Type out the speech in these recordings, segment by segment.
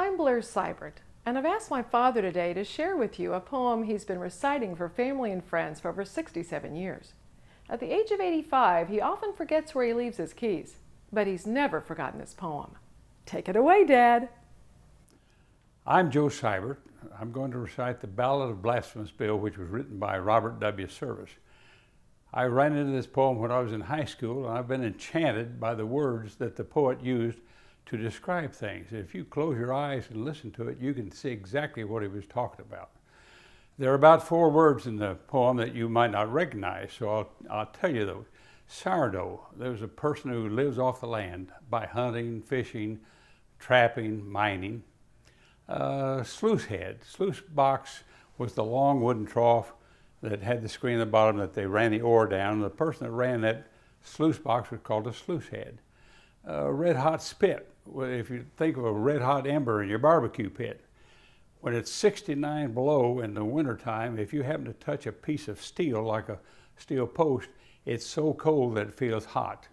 I'm Blair Seibert, and I've asked my father today to share with you a poem he's been reciting for family and friends for over 67 years. At the age of 85, he often forgets where he leaves his keys, but he's never forgotten his poem. Take it away, Dad. I'm Joe Seibert. I'm going to recite the Ballad of Blasphemous Bill, which was written by Robert W. Service. I ran into this poem when I was in high school, and I've been enchanted by the words that the poet used to describe things. If you close your eyes and listen to it, you can see exactly what he was talking about. There are about 4 words in the poem that you might not recognize, so I'll tell you those. Sourdough, there's a person who lives off the land by hunting, fishing, trapping, mining. SLUICE-HEAD. Sluice box was the long wooden trough that had the screen at the bottom that they ran the ore down. The person that ran that sluice box was called a sluice head. Red hot spit. If you think of a red hot ember in your barbecue pit, when it's 69 below in the wintertime, if you happen to touch a piece of steel like a steel post, it's so cold that it feels hot.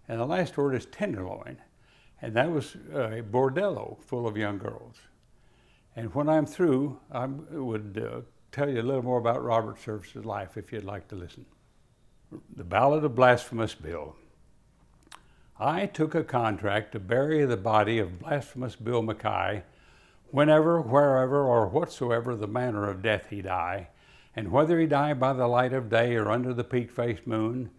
And the last word is tenderloin, and that was a bordello full of young girls. And when I'm through, I would tell you a little more about Robert Service's life if you'd like to listen. The Ballad of Blasphemous Bill. I took a contract to bury the body of Blasphemous Bill Mackay, whenever, wherever, or whatsoever the manner of death he die, and whether he die by the light of day or under the peak-faced moon,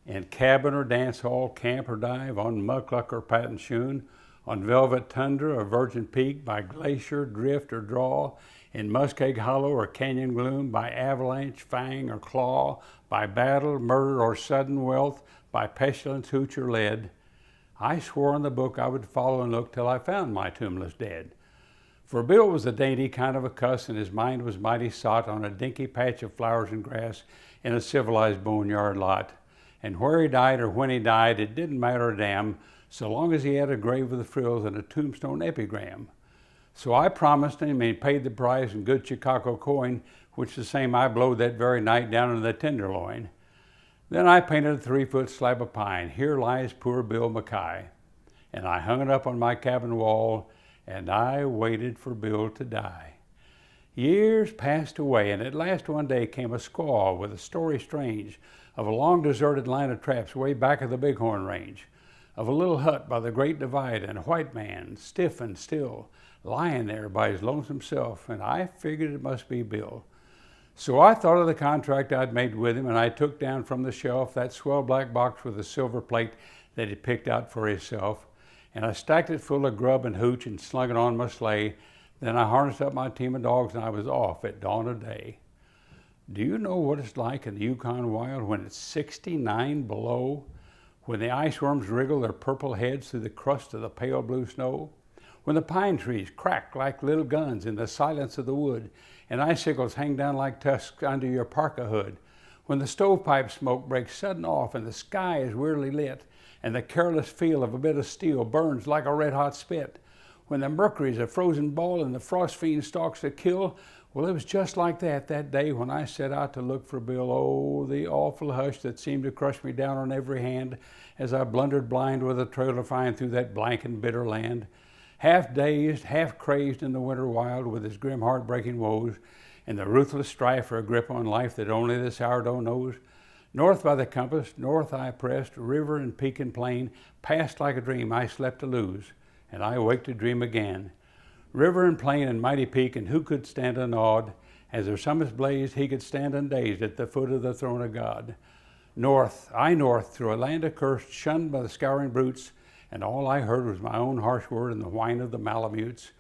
in cabin or dance hall, camp or dive, on muckluck or patent shoon, on velvet tundra or virgin peak, by glacier, drift, or draw, in muskeg hollow or canyon gloom, by avalanche, fang, or claw, by battle, murder, or sudden wealth, by pestilence, hooch, or lead, I swore on the book I would follow and look till I found my tombless dead. For Bill was a dainty kind of a cuss, and his mind was mighty sot on a dinky patch of flowers and grass in a civilized boneyard lot. And where he died or when he died, it didn't matter a damn, so long as he had a grave with frills and a tombstone epigram. So I promised him, and he paid the price in good Chicago coin, which the same I blowed that very night down in the Tenderloin. Then I painted a 3-foot slab of pine, "Here lies poor Bill Mackay," and I hung it up on my cabin wall, and I waited for Bill to die. Years passed away, and at last one day came a squaw with a story strange of a long deserted line of traps way back of the Bighorn Range, of a little hut by the Great Divide, and a white man, stiff and still, lying there by his lonesome self, and I figured it must be Bill. So I thought of the contract I'd made with him, and I took down from the shelf that swell black box with a silver plate that he picked out for himself, and I stacked it full of grub and hooch and slung it on my sleigh. Then I harnessed up my team of dogs, and I was off at dawn of day. Do you know what it's like in the Yukon wild when it's 69 below? When the ice worms wriggle their purple heads through the crust of the pale blue snow? When the pine trees crack like little guns in the silence of the wood, and icicles hang down like tusks under your parka hood? When the stovepipe smoke breaks sudden off and the sky is weirdly lit, and the careless feel of a bit of steel burns like a red-hot spit? When the mercury's a frozen ball and the frost fiend stalks to kill? Well, it was just like that day when I set out to look for Bill. Oh, the awful hush that seemed to crush me down on every hand as I blundered blind with a trail to find through that blank and bitter land. Half dazed, half crazed in the winter wild with his grim heart-breaking woes, and the ruthless strife for a grip on life that only the sourdough knows. North by the compass, north I pressed, river and peak and plain, past like a dream I slept to lose, and I waked to dream again. River and plain and mighty peak, and who could stand unawed? As their summits blazed, he could stand undazed at the foot of the throne of God. North, north, through a land accursed, shunned by the scouring brutes, and all I heard was my own harsh word and the whine of the Malamutes.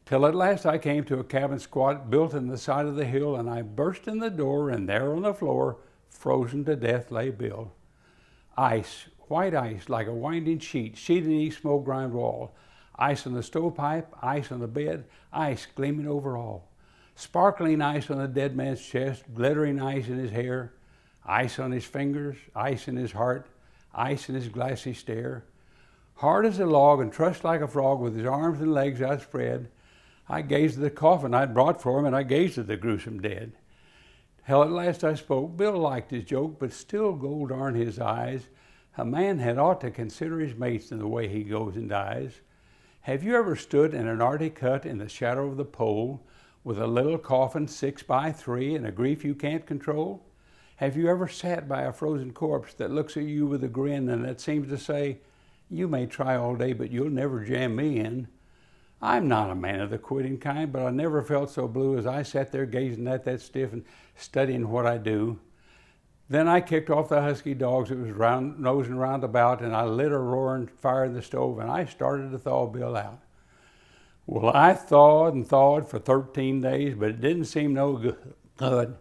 Till at last I came to a cabin squat built in the side of the hill, and I burst in the door, and there on the floor, frozen to death, lay Bill. Ice, white ice, like a winding sheet, sheeted each smoke-grimed wall. Ice on the stovepipe, ice on the bed, ice gleaming over all. Sparkling ice on the dead man's chest, glittering ice in his hair. Ice on his fingers, ice in his heart, ice in his glassy stare. Hard as a log and trussed like a frog with his arms and legs outspread, I gazed at the coffin I'd brought for him, and I gazed at the gruesome dead. Till at last I spoke. Bill liked his joke, but still gold darn his eyes. A man had ought to consider his mates in the way he goes and dies. Have you ever stood in an Arctic hut in the shadow of the pole with a little coffin 6x3 and a grief you can't control? Have you ever sat by a frozen corpse that looks at you with a grin and that seems to say, you may try all day, but you'll never jam me in? I'm not a man of the quitting kind, but I never felt so blue as I sat there gazing at that stiff and studying what I do. Then I kicked off the husky dogs that was nosing round about, and I lit a roaring fire in the stove, and I started to thaw Bill out. Well, I thawed and thawed for 13 days, but it didn't seem no good.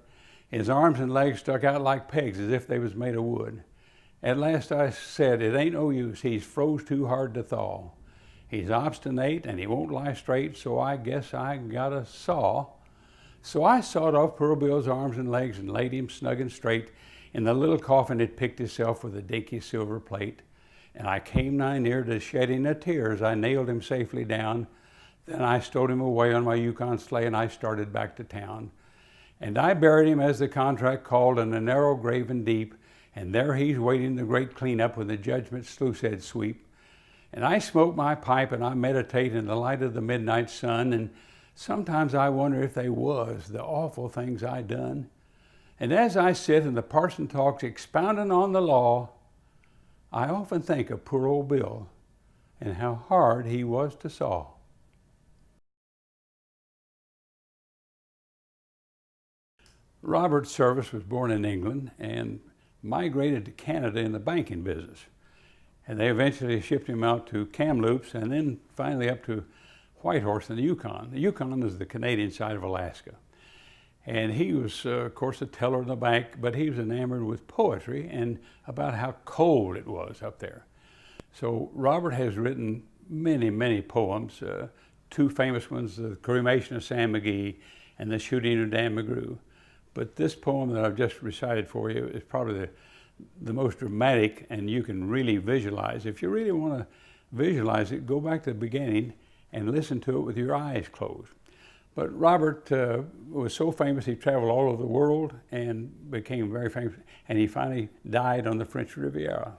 His arms and legs stuck out like pegs as if they was made of wood. At last I said, it ain't no use, he's froze too hard to thaw. He's obstinate and he won't lie straight, so I guess I got a saw. So I sawed off poor Bill's arms and legs and laid him snug and straight in the little coffin that picked itself with a dinky silver plate. And I came nigh near to shedding a tear as I nailed him safely down. Then I stowed him away on my Yukon sleigh and I started back to town. And I buried him as the contract called in a narrow grave and deep, and there he's waiting the great cleanup when the judgment sluice-head sweep. And I smoke my pipe and I meditate in the light of the midnight sun, and sometimes I wonder if they was the awful things I done. And as I sit and the parson talks expounding on the law, I often think of poor old Bill and how hard he was to saw. Robert Service was born in England and migrated to Canada in the banking business. And they eventually shipped him out to Kamloops and then finally up to Whitehorse in the Yukon. The Yukon is the Canadian side of Alaska. And he was, of course, a teller in the bank, but he was enamored with poetry and about how cold it was up there. So Robert has written many, many poems, two famous ones, The Cremation of Sam McGee and The Shooting of Dan McGrew. But this poem that I've just recited for you is probably the most dramatic, and you can really visualize. If you really want to visualize it, go back to the beginning and listen to it with your eyes closed. But Robert was so famous, he traveled all over the world and became very famous, and he finally died on the French Riviera.